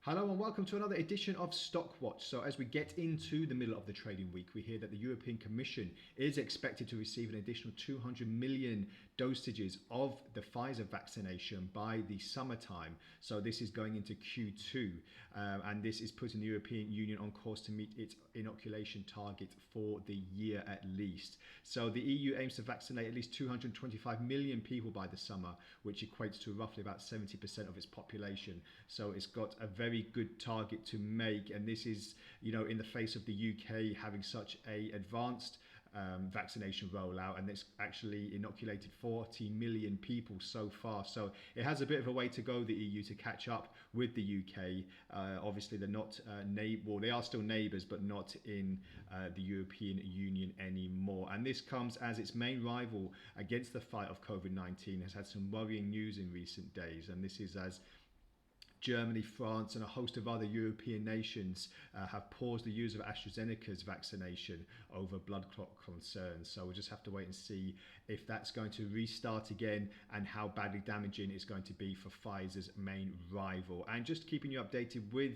Hello and welcome to another edition of Stockwatch. So as we get into the middle of the trading week, we hear that the European Commission is expected to receive an additional 200 million dosages of the Pfizer vaccination by the summertime. So this is going into Q2 and this is putting the European Union on course to meet its inoculation target for the year at least. So the EU aims to vaccinate at least 225 million people by the summer, which equates to roughly about 70% of its population. So it's got a very good target to make, and this is, in the face of the UK having such a advanced vaccination rollout, and it's actually inoculated 40 million people so far. So it has a bit of a way to go, the EU, to catch up with the UK. Obviously, they're not they are still neighbours, but not in the European Union anymore. And this comes as its main rival against the fight of COVID-19 has had some worrying news in recent days, and this is as Germany, France, and a host of other European nations have paused the use of AstraZeneca's vaccination over blood clot concerns. So we'll just have to wait and see if that's going to restart again and how badly damaging it's going to be for Pfizer's main rival. And just keeping you updated with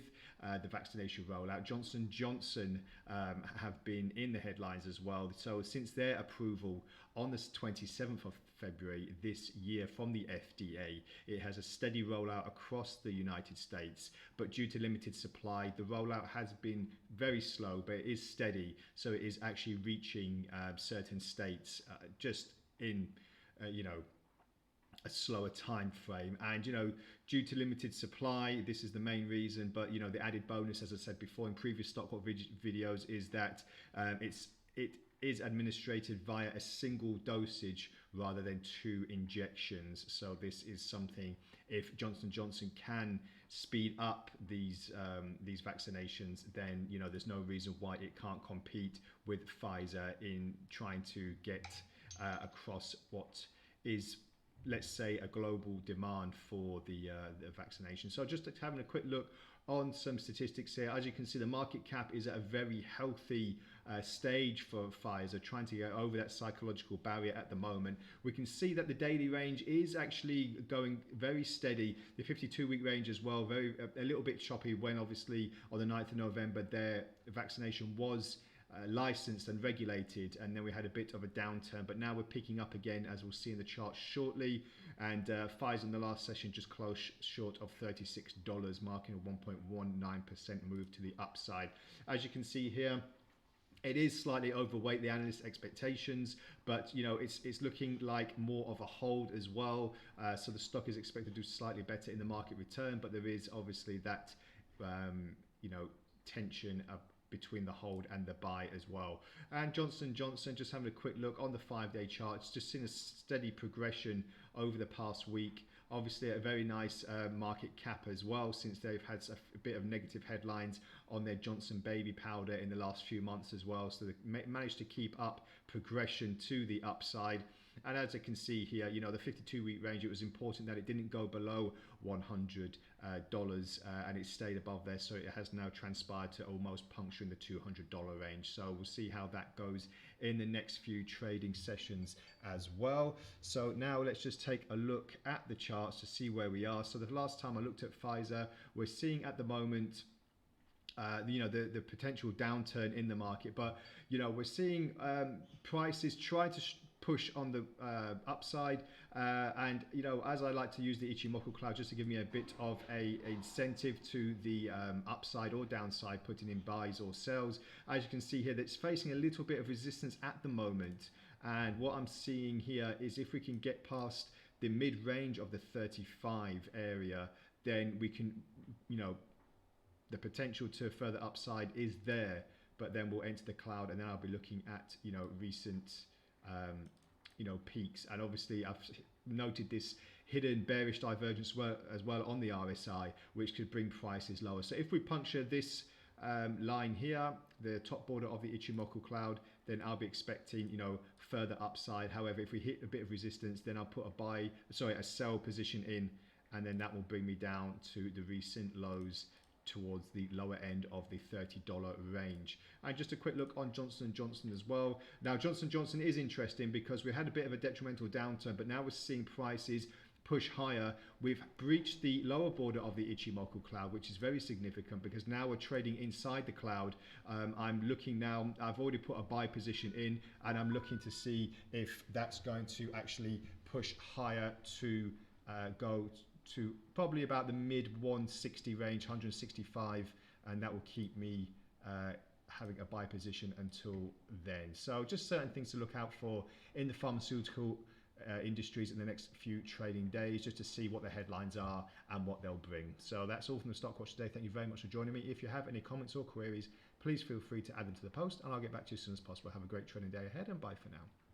the vaccination rollout, Johnson & Johnson have been in the headlines as well. So since their approval on the 27th of February this year from the FDA, it has a steady rollout across the United States, but due to limited supply, the rollout has been very slow, but it is steady. So it is actually reaching certain states just in, a slower time frame. And due to limited supply, this is the main reason. But the added bonus, as I said before in previous Stockwatch videos, is that it is administered via a single dosage rather than 2 injections. So this is something, if Johnson & Johnson can speed up these vaccinations, then there's no reason why it can't compete with Pfizer in trying to get across what is, let's say, a global demand for the vaccination. So just having a quick look on some statistics here. As you can see, the market cap is at a very healthy stage for Pfizer, trying to get over that psychological barrier at the moment. We can see that the daily range is actually going very steady. The 52-week range as well, a little bit choppy when obviously on the 9th of November their vaccination was licensed and regulated, and then we had a bit of a downturn, but now we're picking up again, as we'll see in the chart shortly. And Pfizer in the last session just closed short of $36, marking a 1.19% move to the upside. As you can see here, it is slightly overweight the analyst expectations, but it's looking like more of a hold as well. So the stock is expected to do slightly better in the market return, but there is obviously that tension between the hold and the buy as well. And Johnson & Johnson, just having a quick look on the 5-day charts, just seen a steady progression over the past week. Obviously a very nice market cap as well, since they've had a bit of negative headlines on their Johnson baby powder in the last few months as well. So they've managed to keep up progression to the upside. And as you can see here, the 52-week range, it was important that it didn't go below $100 and it stayed above there. So it has now transpired to almost puncturing the $200 range. So we'll see how that goes in the next few trading sessions as well. So now let's just take a look at the charts to see where we are. So the last time I looked at Pfizer, we're seeing at the moment the potential downturn in the market, but we're seeing prices try to push on the upside, and as I like to use the Ichimoku cloud just to give me a bit of a incentive to the upside or downside, putting in buys or sells. As you can see here, that's facing a little bit of resistance at the moment, and what I'm seeing here is if we can get past the mid-range of the 35 area, then we can, the potential to further upside is there, but then we'll enter the cloud, and then I'll be looking at recent peaks. And obviously I've noted this hidden bearish divergence as well on the RSI, which could bring prices lower. So if we puncture this line here, the top border of the Ichimoku cloud, then I'll be expecting further upside. However, if we hit a bit of resistance, then I'll put a sell position in, and then that will bring me down to the recent lows towards the lower end of the $30 range. And just a quick look on Johnson & Johnson as well. Now Johnson & Johnson is interesting because we had a bit of a detrimental downturn, but now we're seeing prices push higher. We've breached the lower border of the Ichimoku cloud, which is very significant because now we're trading inside the cloud. I'm looking now, I've already put a buy position in, and I'm looking to see if that's going to actually push higher to go to probably about the mid 160 range, 165, and that will keep me having a buy position until then. So just certain things to look out for in the pharmaceutical industries in the next few trading days, just to see what the headlines are and what they'll bring. So that's all from the Stock Watch today. Thank you very much for joining me. If you have any comments or queries, please feel free to add them to the post, and I'll get back to you as soon as possible. Have a great trading day ahead, and bye for now.